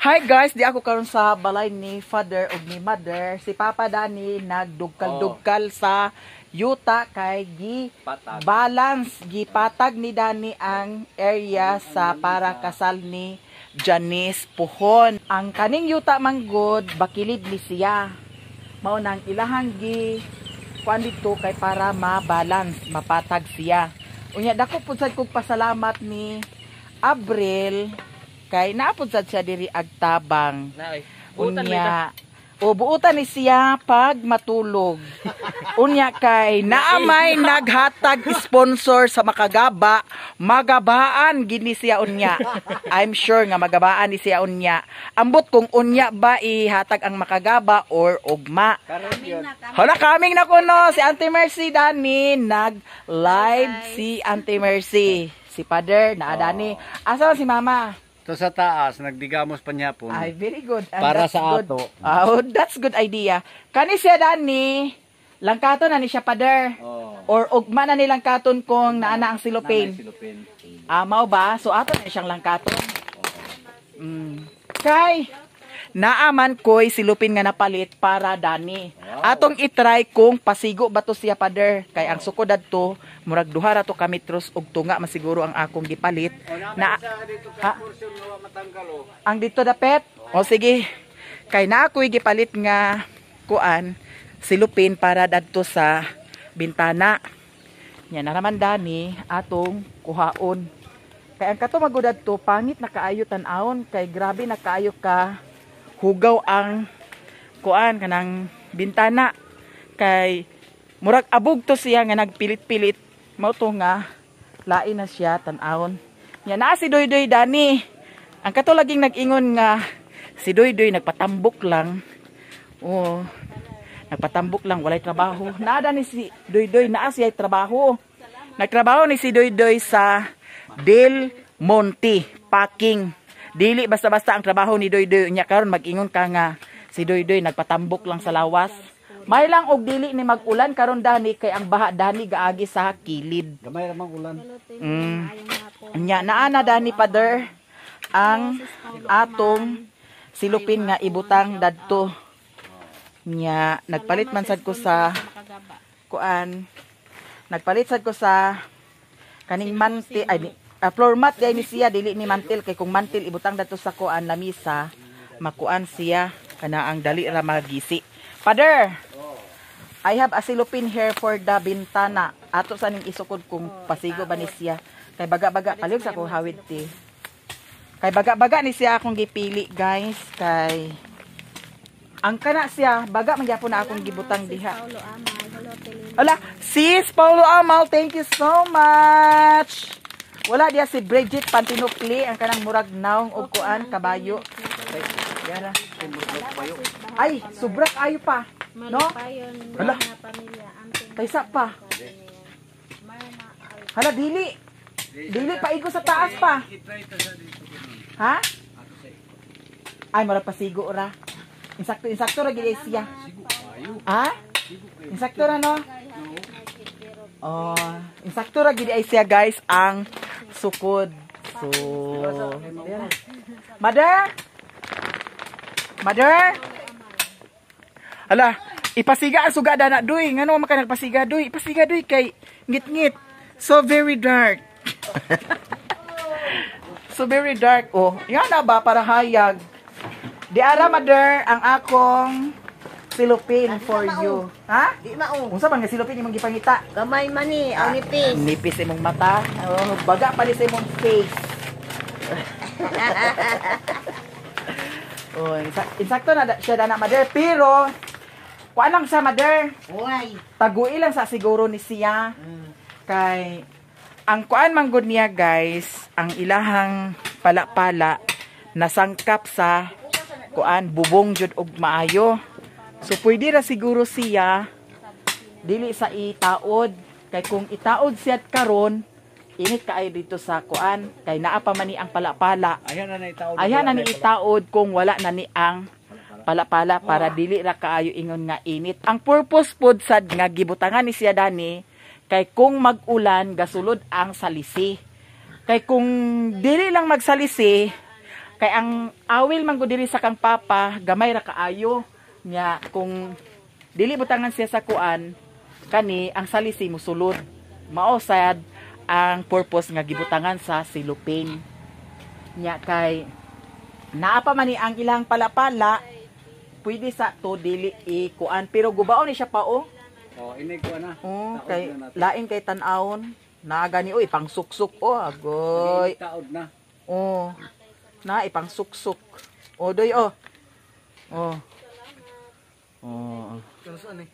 Hi guys, di ako karon sa balay ni father ug ni mother. Si Papa Dani nagdugkal-dugkal sa yuta kay gipatag ni Dani ang area sa para kasal ni Janice Puhon. Ang kaning yuta manggod bakilid ni siya. Mao nang ilahang kuan dito kay para ma-balance, mapatag siya. Unya dako pud sad kog pasalamat ni Abril kay naapod sad siya diri agtabang. Unya buutan ni siya pag matulog. Unya kay naamay naghatag sponsor sa Makagaba, magabaan gini siya unya. I'm sure nga magabaan ni siya unya. Ambot kung unya ba ihatag ang Makagaba or ugma. Hala kaming na kuno si Auntie Mercy Dani nag-live si Auntie Mercy. Si Father na Dani. Asa si Mama? To sa taas, nagdigamos pa niya po. Ay, very good. And para sa good. ato. Oh, that's good idea. Kani siya Dani, langkaton na ni siya Pader. Oh. Or ugma na ni langkaton kung naana ang silupin. Silupin. Mao ba? So ato na siyang langkaton. Kay naaman ko'y silupin nga napalit para Dani. Wow. Atong itry kung pasigo ba to siya Pader. Kay ang sukod adto murag duha ra to ka metros ug tunga masiguro ang akong gipalit. Na ang dito dapet. O sige. Kay na ako'y gipalit nga kuan silupin para dadto sa bintana. Nya naraman Dani atong kuhaon. Kay ang kato magudad to pangit na kaayo tan-awon kay grabe na kaayo ka hugaw ang kuan kanang bintana kay murag abog to siya nga nagpilit-pilit mao to nga lain na siya tan-awon. Nya naa si Doydoy Dani. Ang kato laging nag-ingon nga si Doydoy nagpatambok lang. Oh, nagpatambok lang walay trabaho. Naa ni si Doydoy naa siya trabaho. Nagtrabaho ni si Doydoy sa Del Monte Packing. Dili basta-basta ang trabaho ni Doydoy. Nya karon mag-ingon ka nga si Doydoy nagpatambok lang sa lawas. May lang og dili ni mag-ulan karon Dani kay ang baha Dani gaagi sa kilid. Gamay ra mang ulan. Nya naa na Dani Pader ang atong silupin nga ibutang dadto. Nya nagpalit man sad ko sa kuan. Nagpalit sad ko sa kaning manti ay floor mat gay ni siya dili ni mantil kay kung mantil ibutang dato sa kuan lamisa makuan siya kana ang dali ra magisi. Father, I have a silupin here for the bintana. Ato sa ning isukod kung pasigo ba ni siya. Kay baga-baga palihog sa ko hawid ti. Kay baga-baga ni siya akong gipili guys kay ang kana siya baga man gyapon na akong gibutang diha. Hola, sis Paulo Amal, thank you so much. Wala diya si Bridget Pantinopli ang kanang murag naong og kuan kabayo. Yara. Ay, sobra kayo pa. No? Hala. Kaysa pa. Hala dili. Dili pa igo sa taas pa. Ha? Ay, murag pasigo ra. Insakto ra gid siya. Ha? Insakto ra no? Oh, insakto ra gid siya guys ang sukod. So, Mother? Hala, ipasiga ang sugada na doy. Ngano man ka nagpasiga doy? Ipasiga doy kay ngit-ngit. So very dark. So very dark. Oh, yan na ba para hayag. Di ara Mother ang akong silupin for you. Ha? Di mao. Unsa man nga silupin imong gipangita? Gamay man ni, aw nipis. Nipis imong mata. Oh, baga pa ni sa imong face. Oh, insakto na siya na Mother, pero kuan lang sa Mother. Uy. Tagui lang sa siguro ni siya. Kay ang kuan manggod niya guys, ang ilahang pala-pala nasangkap sa kuan bubong jud og maayo. So pwede ra siguro siya dili sa itaod kay kung itaod siya karon init kaayo dito sa kuan kay naa pa man ni ang pala-pala. Ayan na itaod. Ayan na ni itaod kung wala na ni ang pala-pala para dili ra kaayo ingon nga init. Ang purpose pod sad nga gibutangan ni siya Dani kay kung mag-ulan gasulod ang salisi. Kay kung dili lang magsalisi Kay ang awil man gud diri sa kang papa, gamay ra kaayo. Nya kung dili butangan siya sa kuan, kani ang salisi musulod. Mao sad ang purpose nga gibutangan sa silupin. Nya kay naa pa man ni ang ilang palapala, pwede sa to dili ikuan pero gubaon ni siya pa oh. Oh, ini ko na. Oh, kay lain kay tan-awon. Na gani oy pang suksuk oh agoy. Taod na. Oh. Na ipang suksuk. Oh doy oh. Oh. Oh. Kanusan ni?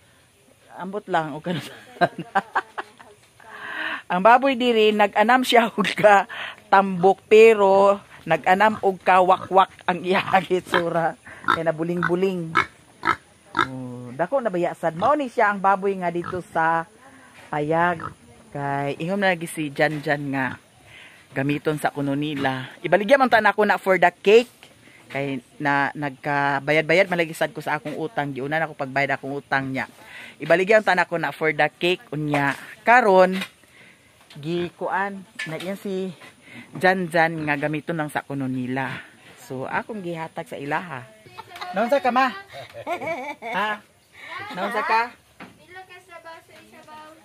Ambot lang o kanusan. Ang baboy diri nag-anam siya og ka tambok pero nag-anam og ka wakwak ang iyang itsura. Kay nabuling-buling. Oh, dako na bayasad. Mao ni siya ang baboy nga dito sa payag. Kay ingom na lagi si Janjan nga gamiton sa kuno nila. Ibaligya man ta nako na for the cake. Kay na nagkabayad-bayad malagi sad ko sa akong utang. Giunan ako pagbayad akong utang niya. Ibaligya man ta nako na for the cake unya. Karon gikuan na yan si Janjan nga gamiton lang sa kuno nila. So akong gihatag sa ilaha. Naunsa ka ma? Ha? Naunsa ka?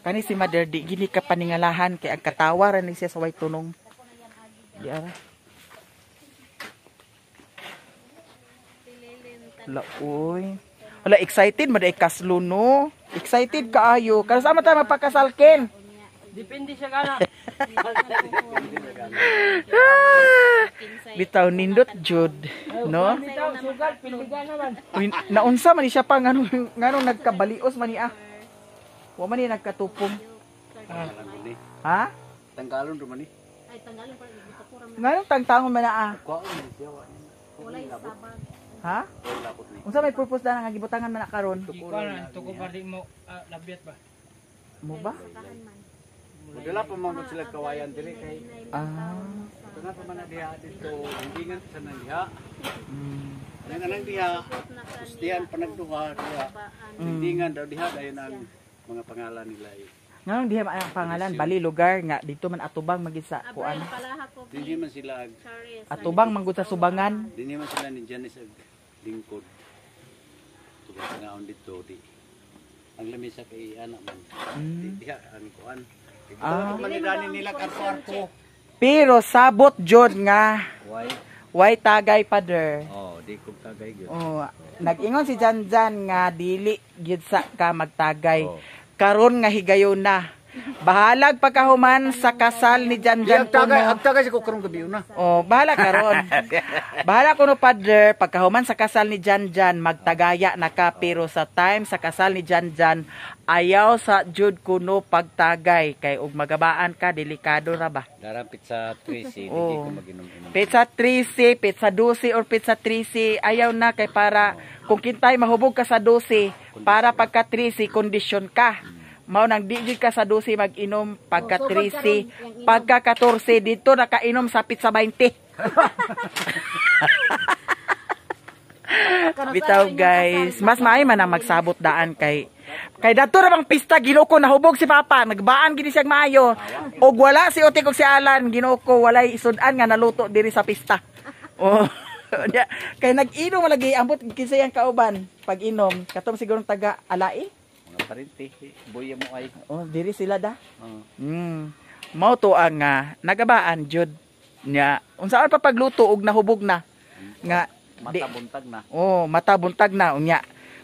Kani si Mother di gini ka paningalahan kay ang katawaran ni siya sa way tunong. Di ara. La oy. Wala excited mo day kaslo no. Excited kaayo. Kana sama ta magpakasal ken. Depende siya kana. Bitaw nindot jud, no? Bitaw sugal piligan naman. Uy, naunsa man ni siya pa nganong nagkabalios man ni ah. Wa man ni nagkatupong. Ha? Tanggalon ro man ni. Ay, tanggalin pa rin. Nganong tangtangon man na ah. Kuan ni siya wa. Walay sabag. Ha? Unsa may purpose na nga gibutangan man na karon? Ikaw tuko pa di mo labyat ba? Mo ba? Wala pa man sila kawayan diri kay Ah. tanga pa man na diha dito. Hindi nga sa nang diha. Mm. Nga nang diha. Gustihan pa nagduha diha. Hindi nga daw diha dayon ang mga pangalan nila. Nganong diha ang pangalan bali lugar nga dito man atubang magid sa kuan. Hindi man sila Atubang manggod sa subangan. hindi man sila ni Janice ag lingkod. Tuwa ngaon dito di. Ang lamisa kay anak man. Diha ang kuan. Ah. Manidani nila karpo-arpo. Pero sabot jud nga Why? way tagay pader. Oh, di ko tagay gyud. Oh, nag-ingon si Janjan nga dili gyud sa ka magtagay. Oh. Karon nga higayon na. Bahalag pagkahuman sa kasal ni Janjan kuno. Tagay ko karong gabi una. Oh, bahala karon. Bahala kuno pader pagkahuman sa kasal ni Janjan magtagaya na ka pero sa time sa kasal ni Janjan ayaw sa jud kuno pagtagay kay ug magabaan ka delikado ra ba. Darang pizza 3 Oh. di ko maginom-inom. Pizza 13, pizza 12 or pizza 13 ayaw na kay para kung kintay mahubog ka sa 12 para pagka 13 kondisyon ka. Mao nang di jud ka sa 12 mag-inom pagka 13, pagka 14 dito nakainom sa pizza 20. Bitaw guys, mas maay man ang magsabot daan kay dato ra bang pista Ginoo nahubog si Papa, nagbaan gini siya maayo. Og wala si Otik og si Alan, Ginoo walay isud-an nga naluto diri sa pista. Oh. Kay nag-inom lagi ambot kinsay ang kauban pag inom, katom siguro taga Alai. Mga parente, buya mo ay. Oh, diri sila da. Oh. Mao to ang nagabaan jud nya. Unsaan pa pagluto og nahubog na nga Mata buntag na. oh, mata buntag na unya.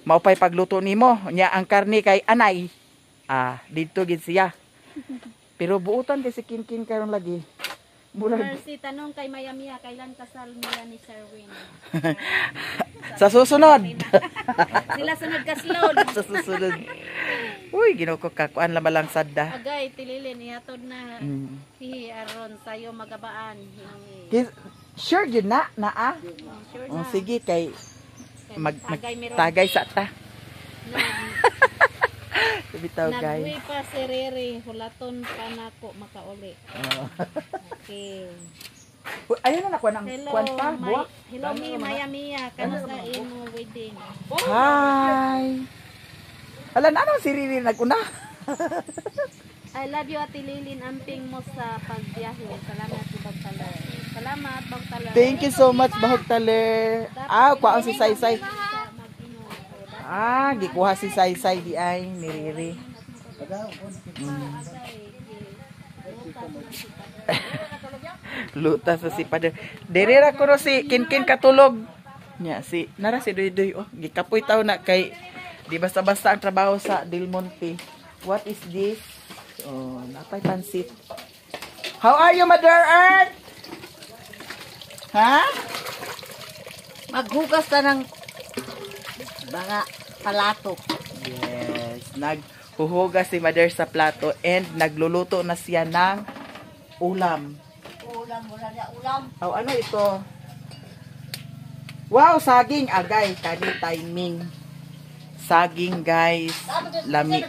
Mao pay pagluto nimo nya ang karne kay anay. Ah, dito gid siya. Pero buutan kay si Kinkin karon lagi. Bulag. Mercy, tanong kay Mayamia, kailan kasal nila ni Sherwin? Sa susunod. Sila sunod kaslod. Sa susunod. Uy, Ginoo ko kakuan la lang sadda. Agay, tililin, ihatod na. Mm. Hihi, aron, sayo magabaan. Hingi. Sure yun na ah. Sure Oh, na. sige kay Tagay meron. tagay sa ta. Bitaw guys. Nagwi pa si Riri, hulaton pa nako makauli. Okay. Uy, ayun na nakuha ng Hello, kuwan pa, buwak. hello mi Mayamia, kano sa imo wedding? Hi. Alan, ano si Riri naguna? I love you Ate Lilin, amping mo sa pagbiyahe. Salamat sa pagpala. Salamat, Bang Taler. Thank you so much, Bahog Taler. Kuwaon si Saysay. Gikuha si Saysay di ay, ni Riri. Luta sa si Pader. Derira ko no si Kinkin katulog. Nya si nara si Doy oh gikapoy taw na kay di basta-basta ang trabaho sa Del Monte. What is this? Oh, napay pansit. How are you, Mother Earth? Ha? Maghugas na ng mga palato. Yes, naghuhugas si Mother sa plato and nagluluto na siya ng ulam. Ulam, wala na ulam. Oh, ano ito? Wow, saging agay, kani timing. Saging, guys. Lami.